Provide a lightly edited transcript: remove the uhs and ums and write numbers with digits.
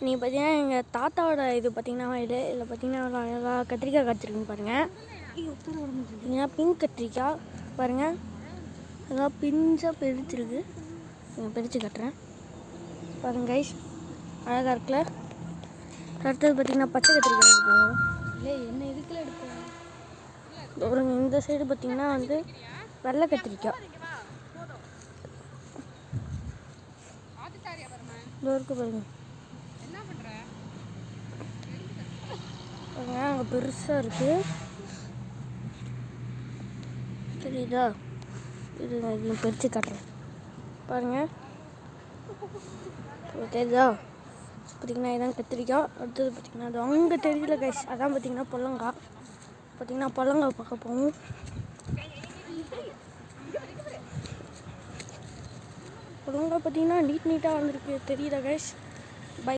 இன்றைக்கி பார்த்தீங்கன்னா எங்கள் தாத்தாவோட இது பார்த்திங்கன்னா இதில் பார்த்திங்கன்னா அழகாக கத்திரிக்காய் காய்ச்சிருக்குன்னு பாருங்கள். பார்த்தீங்கன்னா பிங்க் கத்திரிக்காய் பாருங்கள், அதான் பிஞ்சாக பிரிச்சிருக்கு. பிரித்து கட்டுறேன் பாருங்கள் கைஸ், அழகாக இருக்குல்ல. அடுத்தது பார்த்திங்கன்னா பச்சை கத்திரிக்காய் இருக்கும். இல்லை என்ன இதுக்குள்ள எடுப்பேன். அப்புறம் இந்த சைடு பார்த்திங்கன்னா வந்து வெள்ளை கத்திரிக்காய் இருக்கு பாருங்க. பாருங்க அங்கே பெருசாக இருக்குது தெரியுதா? இது நான் பிரித்து காட்டுறேன் பாருங்கள், தெரியுதா? பார்த்திங்கன்னா இதான் கத்திரிக்காய். அடுத்தது பார்த்திங்கன்னா அது அங்கே தெரியல கைஸ், அதான் பார்த்திங்கன்னா பொல்லங்காய். பார்த்திங்கன்னா பொல்லங்காய் பார்க்க போகும். பொல்லங்காய் பார்த்திங்கன்னா நீட்டாக வந்திருக்கு தெரியுதா கைஸ்?